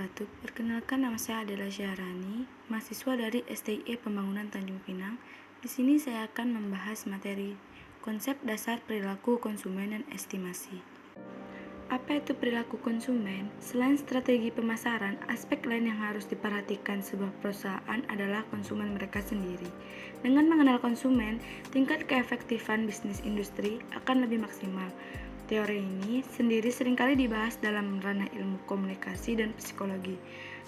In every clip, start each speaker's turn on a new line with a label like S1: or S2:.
S1: wabarakatuh. Perkenalkan, nama saya adalah Syahrani, mahasiswa dari STIE Pembangunan Tanjung Pinang. Di sini saya akan membahas materi konsep dasar perilaku konsumen dan estimasi. Apa itu perilaku konsumen? Selain strategi pemasaran, aspek lain yang harus diperhatikan sebuah perusahaan adalah konsumen mereka sendiri. Dengan mengenal konsumen, tingkat keefektifan bisnis industri akan lebih maksimal. Teori ini sendiri seringkali dibahas dalam ranah ilmu komunikasi dan psikologi.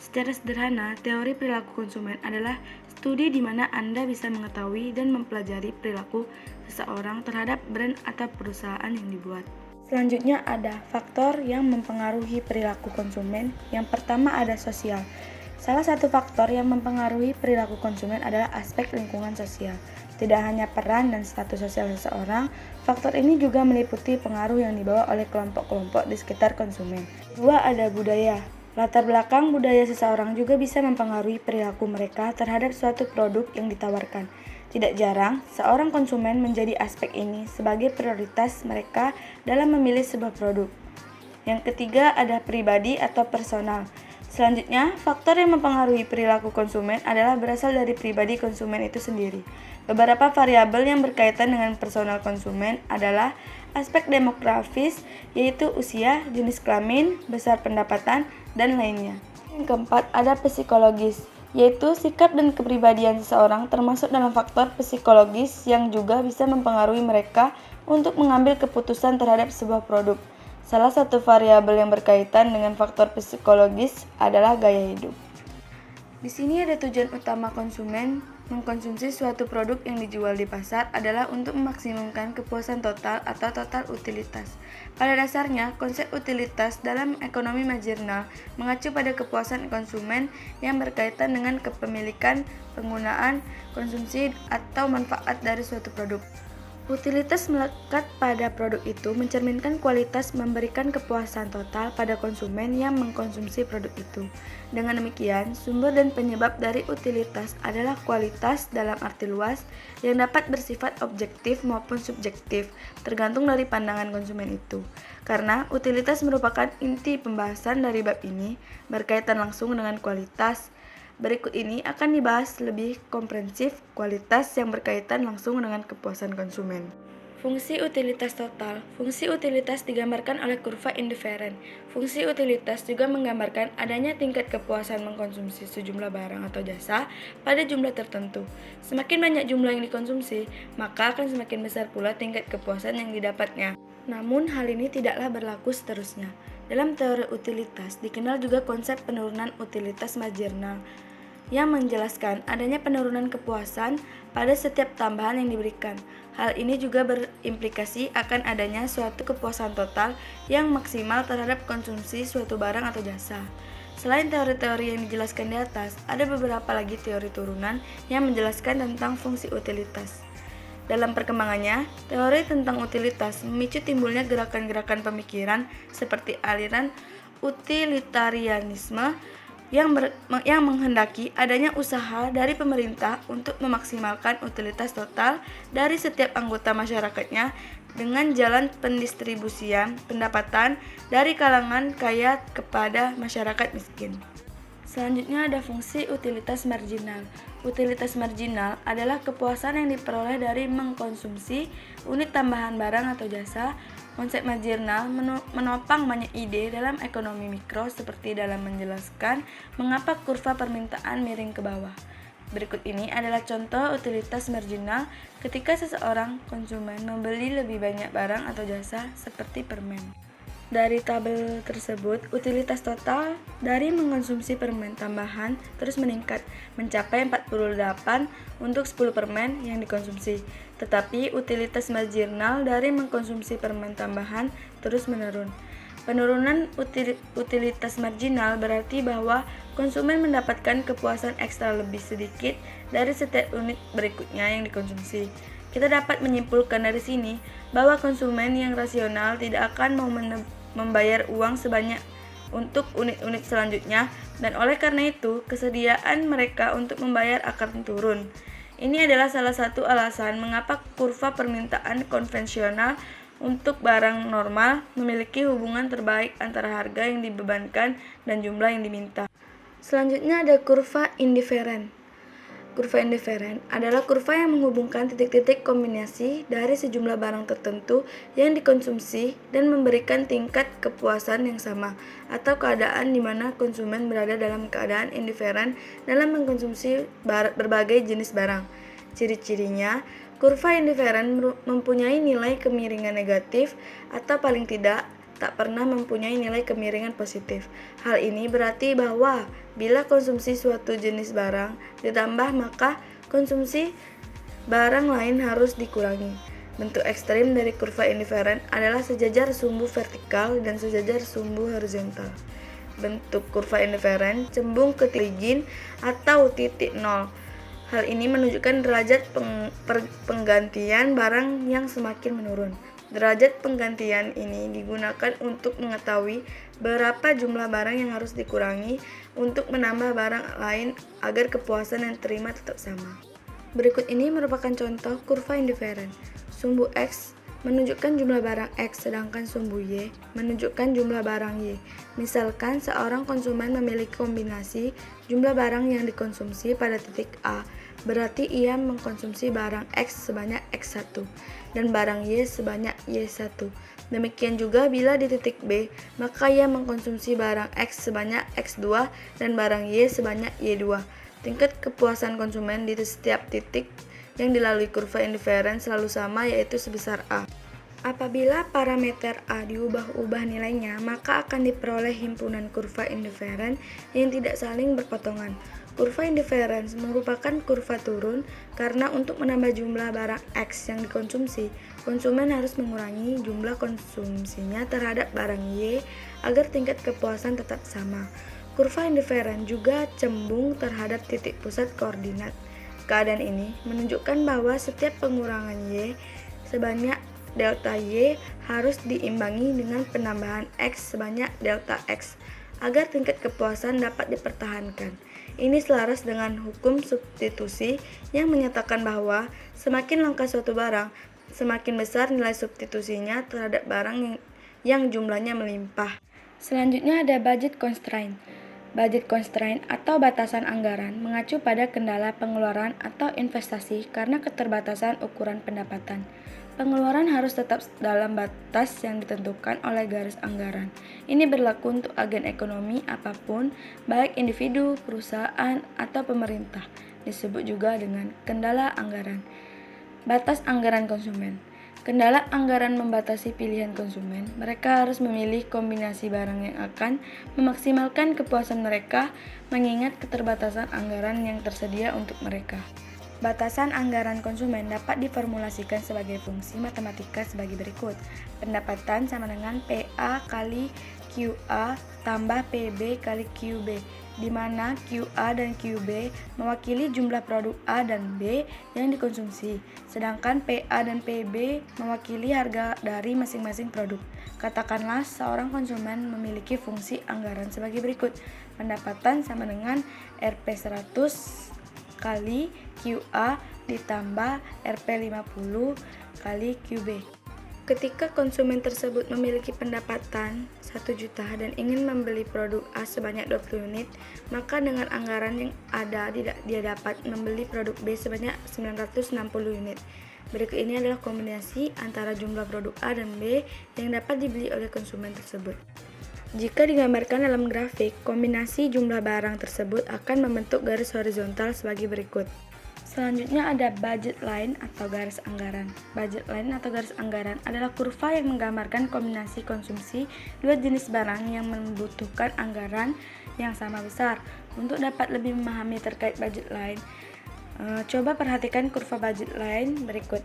S1: Secara sederhana, teori perilaku konsumen adalah studi di mana Anda bisa mengetahui dan mempelajari perilaku seseorang terhadap brand atau perusahaan yang dibuat. Selanjutnya ada faktor yang mempengaruhi perilaku konsumen. Yang pertama ada sosial. Salah satu faktor yang mempengaruhi perilaku konsumen adalah aspek lingkungan sosial. Tidak hanya peran dan status sosial seseorang, faktor ini juga meliputi pengaruh yang dibawa oleh kelompok-kelompok di sekitar konsumen. Kedua ada budaya. Latar belakang budaya seseorang juga bisa mempengaruhi perilaku mereka terhadap suatu produk yang ditawarkan. Tidak jarang, seorang konsumen menjadi aspek ini sebagai prioritas mereka dalam memilih sebuah produk. Yang ketiga ada pribadi atau personal. Selanjutnya, faktor yang mempengaruhi perilaku konsumen adalah berasal dari pribadi konsumen itu sendiri. Beberapa variabel yang berkaitan dengan personal konsumen adalah aspek demografis, yaitu usia, jenis kelamin, besar pendapatan, dan lainnya. Yang keempat, ada psikologis, yaitu sikap dan kepribadian seseorang termasuk dalam faktor psikologis yang juga bisa mempengaruhi mereka untuk mengambil keputusan terhadap sebuah produk. Salah satu variabel yang berkaitan dengan faktor psikologis adalah gaya hidup. Di sini ada tujuan utama konsumen mengkonsumsi suatu produk yang dijual di pasar adalah untuk memaksimumkan kepuasan total atau total utilitas. Pada dasarnya, konsep utilitas dalam ekonomi marginal mengacu pada kepuasan konsumen yang berkaitan dengan kepemilikan, penggunaan, konsumsi, atau manfaat dari suatu produk. Utilitas melekat pada produk itu mencerminkan kualitas memberikan kepuasan total pada konsumen yang mengkonsumsi produk itu. Dengan demikian, sumber dan penyebab dari utilitas adalah kualitas dalam arti luas yang dapat bersifat objektif maupun subjektif, tergantung dari pandangan konsumen itu. Karena utilitas merupakan inti pembahasan dari bab ini, berkaitan langsung dengan kualitas. Berikut ini akan dibahas lebih komprehensif kualitas yang berkaitan langsung dengan kepuasan konsumen. Fungsi utilitas total. Fungsi utilitas digambarkan oleh kurva indiferen. Fungsi utilitas juga menggambarkan adanya tingkat kepuasan mengkonsumsi sejumlah barang atau jasa pada jumlah tertentu. Semakin banyak jumlah yang dikonsumsi, maka akan semakin besar pula tingkat kepuasan yang didapatnya. Namun hal ini tidaklah berlaku seterusnya. Dalam teori utilitas dikenal juga konsep penurunan utilitas marginal, yang menjelaskan adanya penurunan kepuasan pada setiap tambahan yang diberikan. Hal ini juga berimplikasi akan adanya suatu kepuasan total yang maksimal terhadap konsumsi suatu barang atau jasa. Selain teori-teori yang dijelaskan di atas, ada beberapa lagi teori turunan yang menjelaskan tentang fungsi utilitas. Dalam perkembangannya, teori tentang utilitas memicu timbulnya gerakan-gerakan pemikiran seperti aliran utilitarianisme yang menghendaki adanya usaha dari pemerintah untuk memaksimalkan utilitas total dari setiap anggota masyarakatnya dengan jalan pendistribusian pendapatan dari kalangan kaya kepada masyarakat miskin. Selanjutnya ada fungsi utilitas marginal. Utilitas marginal adalah kepuasan yang diperoleh dari mengkonsumsi unit tambahan barang atau jasa. Konsep marginal menopang banyak ide dalam ekonomi mikro seperti dalam menjelaskan mengapa kurva permintaan miring ke bawah. Berikut ini adalah contoh utilitas marginal ketika seseorang konsumen membeli lebih banyak barang atau jasa seperti permen. Dari tabel tersebut, utilitas total dari mengkonsumsi permen tambahan terus meningkat, mencapai 48 untuk 10 permen yang dikonsumsi. Tetapi utilitas marginal dari mengkonsumsi permen tambahan terus menurun. Penurunan utilitas marginal berarti bahwa konsumen mendapatkan kepuasan ekstra lebih sedikit dari setiap unit berikutnya yang dikonsumsi. Kita dapat menyimpulkan dari sini bahwa konsumen yang rasional tidak akan mau membayar uang sebanyak untuk unit-unit selanjutnya, dan oleh karena itu kesediaan mereka untuk membayar akan turun. Ini adalah salah satu alasan mengapa kurva permintaan konvensional untuk barang normal memiliki hubungan terbaik antara harga yang dibebankan dan jumlah yang diminta. Selanjutnya ada kurva indiferen. Kurva indiferen adalah kurva yang menghubungkan titik-titik kombinasi dari sejumlah barang tertentu yang dikonsumsi dan memberikan tingkat kepuasan yang sama, atau keadaan di mana konsumen berada dalam keadaan indiferen dalam mengkonsumsi berbagai jenis barang. Ciri-cirinya, kurva indiferen mempunyai nilai kemiringan negatif atau paling tidak tak pernah mempunyai nilai kemiringan positif. Hal ini berarti bahwa bila konsumsi suatu jenis barang ditambah, maka konsumsi barang lain harus dikurangi. Bentuk ekstrim dari kurva indiferen adalah sejajar sumbu vertikal dan sejajar sumbu horizontal. Bentuk kurva indiferen cembung ke origin atau titik nol. Hal ini menunjukkan derajat penggantian barang yang semakin menurun. Derajat penggantian ini digunakan untuk mengetahui berapa jumlah barang yang harus dikurangi untuk menambah barang lain agar kepuasan yang diterima tetap sama. Berikut ini merupakan contoh kurva indiferen. Sumbu X menunjukkan jumlah barang X, sedangkan sumbu Y menunjukkan jumlah barang Y. Misalkan seorang konsumen memiliki kombinasi jumlah barang yang dikonsumsi pada titik A, berarti ia mengkonsumsi barang X sebanyak X1 dan barang Y sebanyak Y1. Demikian juga bila di titik B, maka ia mengkonsumsi barang X sebanyak X2 dan barang Y sebanyak Y2. Tingkat kepuasan konsumen di setiap titik yang dilalui kurva indiferen selalu sama, yaitu sebesar A. Apabila parameter A diubah-ubah nilainya, maka akan diperoleh himpunan kurva indiferen yang tidak saling berpotongan. Kurva indiferen merupakan kurva turun karena untuk menambah jumlah barang X yang dikonsumsi, konsumen harus mengurangi jumlah konsumsinya terhadap barang Y agar tingkat kepuasan tetap sama. Kurva indiferen juga cembung terhadap titik pusat koordinat. Keadaan ini menunjukkan bahwa setiap pengurangan Y sebanyak delta Y harus diimbangi dengan penambahan X sebanyak delta X agar tingkat kepuasan dapat dipertahankan. Ini selaras dengan hukum substitusi yang menyatakan bahwa semakin langka suatu barang, semakin besar nilai substitusinya terhadap barang yang jumlahnya melimpah. Selanjutnya ada budget constraint. Budget constraint atau batasan anggaran mengacu pada kendala pengeluaran atau investasi karena keterbatasan ukuran pendapatan. Pengeluaran harus tetap dalam batas yang ditentukan oleh garis anggaran. Ini berlaku untuk agen ekonomi apapun, baik individu, perusahaan, atau pemerintah. Disebut juga dengan kendala anggaran. Batas anggaran konsumen. Kendala anggaran membatasi pilihan konsumen. Mereka harus memilih kombinasi barang yang akan memaksimalkan kepuasan mereka, mengingat keterbatasan anggaran yang tersedia untuk mereka. Batasan anggaran konsumen dapat diformulasikan sebagai fungsi matematika sebagai berikut. Pendapatan sama dengan PA kali QA tambah PB kali QB, di mana QA dan QB mewakili jumlah produk A dan B yang dikonsumsi, sedangkan PA dan PB mewakili harga dari masing-masing produk. Katakanlah seorang konsumen memiliki fungsi anggaran sebagai berikut. Pendapatan sama dengan Rp 100 kali QA ditambah Rp50 kali QB. Ketika konsumen tersebut memiliki pendapatan 1 juta dan ingin membeli produk A sebanyak 20 unit, maka dengan anggaran yang ada dia dapat membeli produk B sebanyak 960 unit. Berikut ini adalah kombinasi antara jumlah produk A dan B yang dapat dibeli oleh konsumen tersebut. Jika digambarkan dalam grafik, kombinasi jumlah barang tersebut akan membentuk garis horizontal sebagai berikut. Selanjutnya ada budget line atau garis anggaran. Budget line atau garis anggaran adalah kurva yang menggambarkan kombinasi konsumsi dua jenis barang yang membutuhkan anggaran yang sama besar. Untuk dapat lebih memahami terkait budget line, coba perhatikan kurva budget line berikut.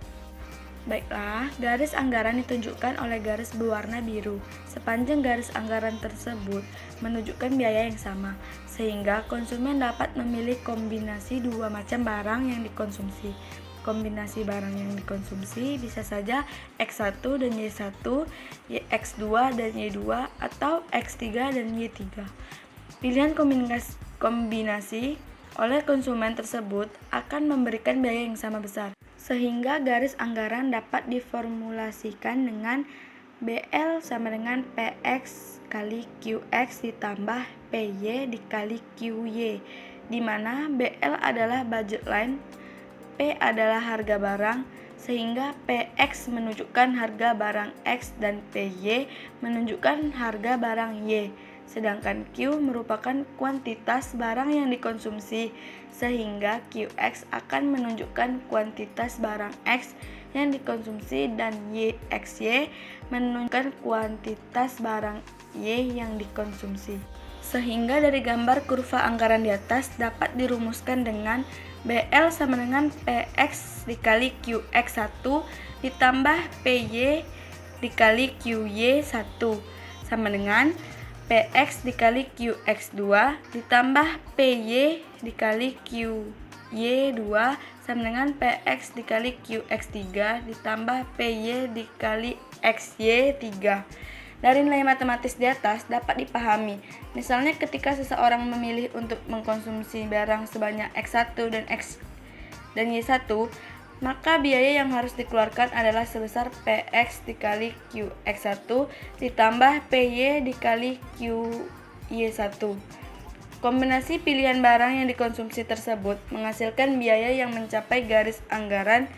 S1: Baiklah, garis anggaran ditunjukkan oleh garis berwarna biru. Sepanjang garis anggaran tersebut menunjukkan biaya yang sama, sehingga konsumen dapat memilih kombinasi dua macam barang yang dikonsumsi. Kombinasi barang yang dikonsumsi bisa saja X1 dan Y1, X2 dan Y2, atau X3 dan Y3. Pilihan kombinasi oleh konsumen tersebut akan memberikan biaya yang sama besar, sehingga garis anggaran dapat diformulasikan dengan BL sama dengan PX kali QX ditambah P PY dikali QY, di mana BL adalah budget line, P adalah harga barang, sehingga PX menunjukkan harga barang X dan PY menunjukkan harga barang Y. Sedangkan Q merupakan kuantitas barang yang dikonsumsi, sehingga QX akan menunjukkan kuantitas barang X yang dikonsumsi dan YXY menunjukkan kuantitas barang Y yang dikonsumsi. Sehingga dari gambar kurva anggaran di atas dapat dirumuskan dengan BL sama dengan PX dikali QX1 ditambah PY dikali QY1 sama dengan PX dikali QX2 ditambah PY dikali QY2 sama dengan PX dikali QX3 ditambah PY dikali XY3. Dari nilai matematis di atas dapat dipahami, misalnya ketika seseorang memilih untuk mengkonsumsi barang sebanyak X1 dan Y1, maka biaya yang harus dikeluarkan adalah sebesar PX dikali QX1 ditambah PY dikali QY1. Kombinasi pilihan barang yang dikonsumsi tersebut menghasilkan biaya yang mencapai garis anggaran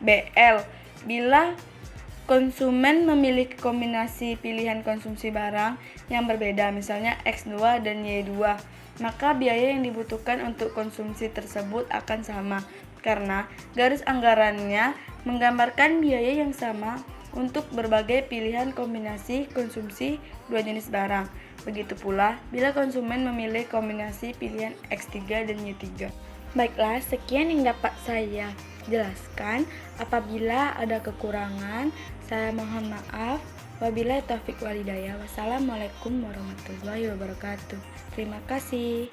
S1: BL. Bila konsumen memiliki kombinasi pilihan konsumsi barang yang berbeda, misalnya X2 dan Y2, maka biaya yang dibutuhkan untuk konsumsi tersebut akan sama, karena garis anggarannya menggambarkan biaya yang sama untuk berbagai pilihan kombinasi konsumsi dua jenis barang. Begitu pula bila konsumen memilih kombinasi pilihan X3 dan Y3. Baiklah, sekian yang dapat saya jelaskan. Apabila ada kekurangan, saya mohon maaf. Wabillahi taufiq walhidayah. Wassalamualaikum warahmatullahi wabarakatuh. Terima kasih.